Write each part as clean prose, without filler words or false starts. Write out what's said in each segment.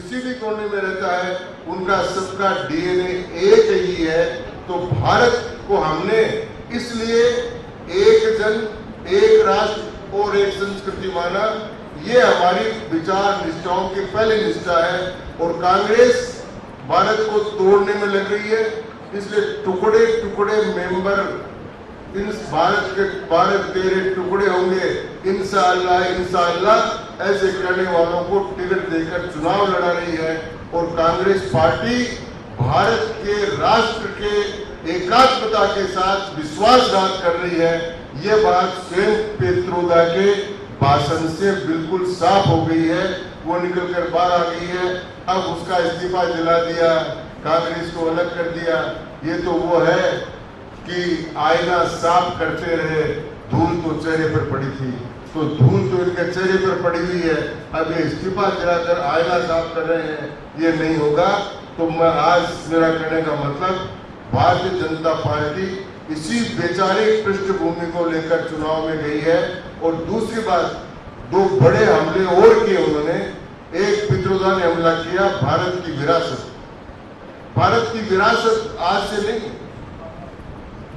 किसी भी कोने में रहता है, उनका सबका डीएनए एक ही है। तो भारत को हमने इसलिए एक जन, एक राष्ट्र और एक संस्कृति माना। ये हमारी विचार निष्ठाओं की पहली निष्ठा है। और कांग्रेस भारत को तोड़ने में लग रही है, इसलिए टुकड़े टुकड़े मेंबर इन भारत तेरे टुकड़े होंगे इंशाअल्लाह इंशाअल्लाह ऐसे कहने वालों को टिकट देकर चुनाव लड़ा रही है। और कांग्रेस पार्टी भारत के राष्ट्र के एकात्मता के साथ विश्वासघात कर रही है। ये बात स्वयं पित्रोदा के भाषण से बिल्कुल साफ हो गई है। वो निकल कर बाहर आ गई है। अब उसका इस्तीफा दिला दिया, कांग्रेस को अलग कर दिया। ये तो वो है कि आईना साफ करते रहे, धूल तो चेहरे पर पड़ी थी, तो धूल तो इनके चेहरे पर पड़ी हुई है। अब ये इस्तीफा दिलाकर आईना साफ कर रहे हैं, ये नहीं होगा। तो मैं आज मेरा कहने का मतलब, भारतीय जनता पार्टी इसी वैचारिक पृष्ठभूमि को लेकर चुनाव में गई है। और दूसरी बात, दो बड़े हमले और किए उन्होंने। एक पित्रोदा ने हमला किया भारत की विरासत। भारत की विरासत आज से नहीं,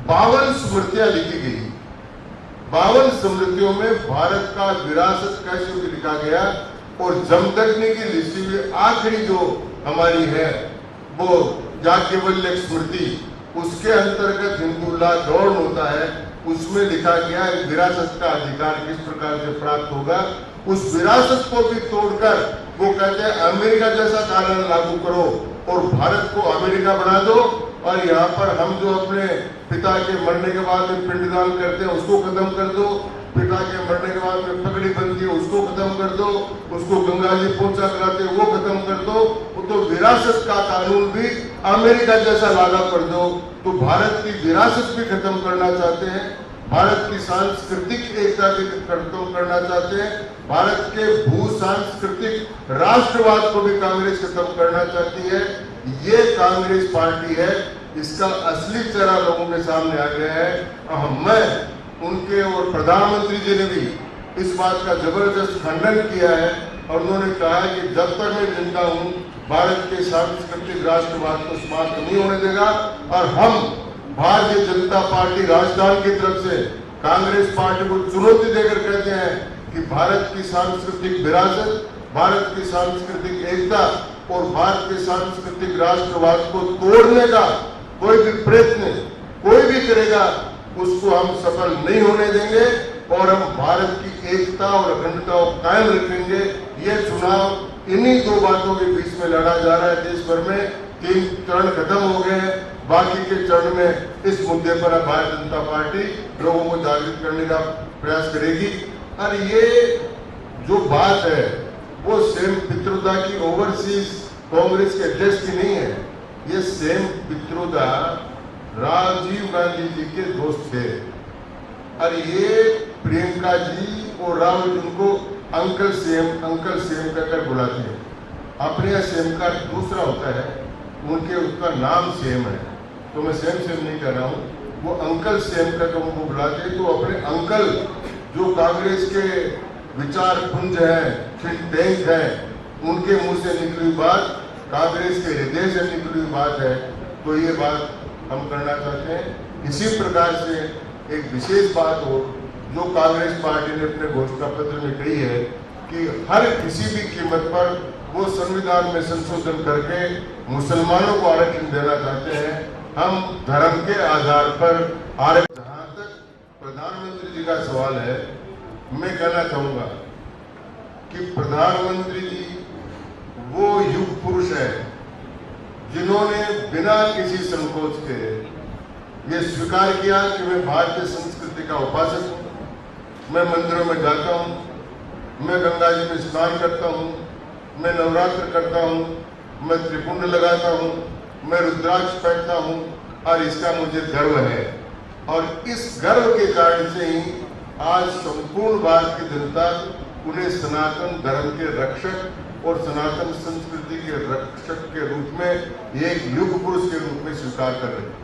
52 स्मृतियां लिखी गई। 52 स्मृतियों में भारत का विरासत कैसे लिखा गया। और जमदग्नि की लिखी हुई आखिरी जो हमारी है वो याज्ञवल्क्य स्मृति, उसके अंतर्गत हिंदू लॉ गवर्न होता है। उसमें लिखा गया है विरासत का अधिकार किस प्रकार से प्राप्त होगा। उस विरासत को भी तोड़कर वो कहते हैं अमेरिका जैसा कानून लागू करो और भारत को अमेरिका बना दो। और यहाँ पर हम जो अपने पिता के मरने के बाद में पिंडदान करते हैं उसको खत्म कर दो, पिता के मरने के बाद में पगड़ी बनती है उसको खत्म कर दो, उसको गंगा जी पोंछा कराते हैं वो खत्म कर दो। तो विरासत का कानून भी अमेरिका जैसा लागू कर दो। तो भारत की विरासत भी खत्म करना चाहते हैं, भारत की सांस्कृतिक एकता भी खत्म करना चाहते हैं, भारत के भू सांस्कृतिक राष्ट्रवाद को भी कांग्रेस खत्म करना चाहती है। ये कांग्रेस पार्टी है, इसका असली चेहरा लोगों के सामने आ गया है। मैं उनके और प्रधानमंत्री जी ने भी इस बात का जबरदस्त खंडन किया है। और उन्होंने कहा है कि जब तक मैं जिंदा हूं, भारत के सांस्कृतिक राष्ट्रवाद को समाप्त नहीं होने देगा। और हम भारतीय जनता पार्टी राजस्थान की तरफ से कांग्रेस पार्टी को चुनौती देकर कहते हैं कि भारत की सांस्कृतिक विरासत, भारत की सांस्कृतिक एकता और भारत के सांस्कृतिक राष्ट्रवाद को तोड़ने का कोई भी प्रयत्न कोई भी करेगा, उसको हम सफल नहीं होने देंगे। और हम भारत की एकता और अखंडता को कायम रखेंगे। ये चुनाव इन्हीं दो बातों के बीच में लड़ा जा रहा है। देश भर में 3 चरण खत्म हो गए हैं, बाकी के चरण में इस मुद्दे पर भारतीय जनता पार्टी लोगों को जागृत करने का प्रयास करेगी। और ये जो बात है वो सेम पित्रोदा की ओवरसीज कांग्रेस के अध्यक्ष की नहीं है। ये सेम पित्रोदा राजीव गांधी जी के दोस्त थे। और ये प्रियंका जी और राहुल जी उनको अंकल सेम कहकर बुलाते हैं। अपने यहाँ सेम का दूसरा होता है, उनके उसका नाम सेम है। तो मैं सेम नहीं कर रहा हूँ, वो अंकल सेम कहकर उनको बुलाते हैं। तो अपने अंकल जो कांग्रेस के विचार पुंज है, थिंक टैंक है, उनके मुंह से निकली हुई बात कांग्रेस के हृदय से निकली हुई बात है। तो ये बात हम करना चाहते हैं। इसी प्रकार से एक विशेष बात हो जो कांग्रेस पार्टी ने अपने घोषणा पत्र में कही है कि हर किसी भी कीमत पर वो संविधान में संशोधन करके मुसलमानों को आरक्षण देना चाहते हैं। हम धर्म के आधार पर आरक्षण। जहां तक प्रधानमंत्री जी का सवाल है, मैं कहना चाहूंगा कि प्रधानमंत्री जी वो युग पुरुष है जिन्होंने बिना किसी संकोच के ये स्वीकार किया कि मैं भारतीय संस्कृति का उपासक हूँ, मैं मंदिरों में जाता हूँ, मैं गंगा जी में स्नान करता हूँ, मैं नवरात्र करता हूँ, मैं त्रिपुंड लगाता हूँ, मैं रुद्राक्ष पहनता हूँ और इसका मुझे गर्व है। और इस गर्व के कारण से ही आज संपूर्ण भारत की जनता उन्हें सनातन धर्म के रक्षक और सनातन संस्कृति के रक्षक के रूप में एक युग पुरुष के रूप में स्वीकार कर रहे हैं।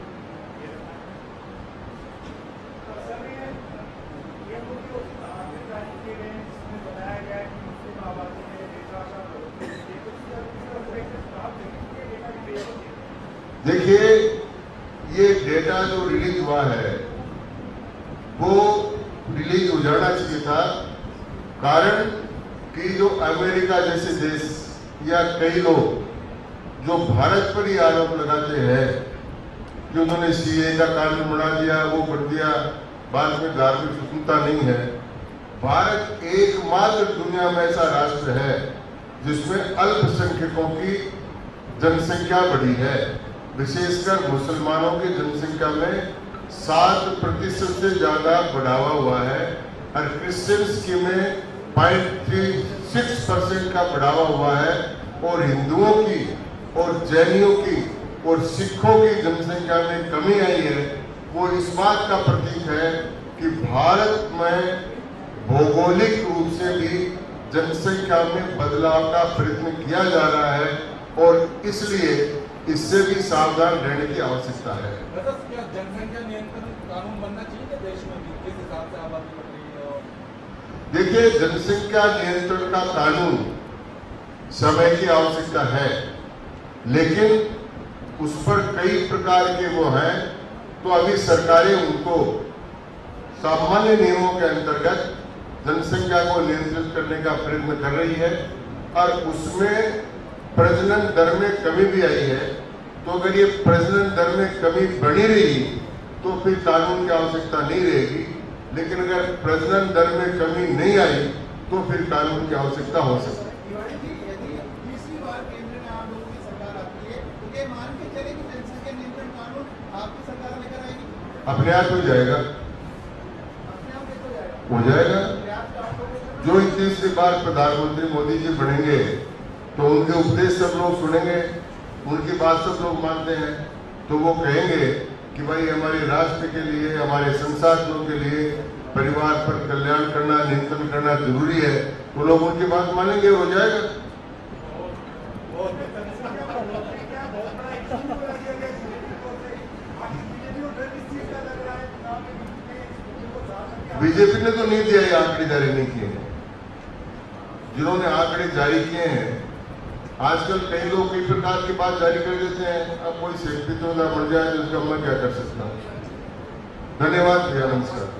देखिए, ये डेटा जो रिलीज हुआ है वो रिलीज हो जाना चाहिए था, कारण कि जो अमेरिका जैसे देश या कई लोग जो भारत पर ही आरोप लगाते हैं कि उन्होंने सीए का कानून बना दिया, वो कर दिया, बाद में धार्मिक स्वतंत्रता नहीं है। भारत एकमात्र दुनिया में ऐसा राष्ट्र है जिसमें अल्पसंख्यकों की जनसंख्या बढ़ी है, विशेषकर मुसलमानों की जनसंख्या में 7% से ज्यादा बढ़ावा हुआ है और क्रिश्चियंस की में 0.36% का बढ़ावा हुआ है, और हिंदुओं की और जैनियों की और सिखों की जनसंख्या में कमी आई है। वो इस बात का प्रतीक है कि भारत में भौगोलिक रूप से भी जनसंख्या में बदलाव का प्रयत्न किया जा रहा है, और इसलिए इससे भी सावधान रहने की आवश्यकता है। क्या जनसंख्या नियंत्रण कानून बनना चाहिए देश में, किस हिसाब से आबादी बढ़ रही है? देखिए, जनसंख्या नियंत्रण का कानून समय की आवश्यकता है, लेकिन उस पर कई प्रकार के वो हैं, तो अभी सरकारें उनको सामान्य नियमों के अंतर्गत जनसंख्या को नियंत्रित करने का प्रयत्न कर रही है, और उसमें प्रजनन दर में कमी भी आई है। तो अगर ये प्रजनन दर में कमी बनी रही तो फिर कानून की आवश्यकता नहीं रहेगी, लेकिन अगर प्रजनन दर में कमी नहीं आई तो फिर कानून की आवश्यकता हो सकती है। अपने आप हो जाएगा, हो जाएगा। जो 31वीं बार प्रधानमंत्री मोदी जी बनेंगे तो उनके उपदेश सब लोग सुनेंगे, उनकी बात सब लोग मानते हैं, तो वो कहेंगे कि भाई हमारे राष्ट्र के लिए, हमारे संसाधनों के लिए परिवार पर कल्याण करना, नियंत्रण करना जरूरी है, तो लोग उनकी बात मानेंगे, हो जाएगा। बीजेपी ने तो नहीं दिया, ये आंकड़े जारी नहीं किए हैं। जिन्होंने आंकड़े जारी किए हैं, आजकल कई लोग कई प्रकार की बात जारी कर देते हैं। अब कोई सेल्फी तो ना बढ़ जाए तो उसका मैं क्या कर सकता हूँ। धन्यवाद भैया, नमस्कार।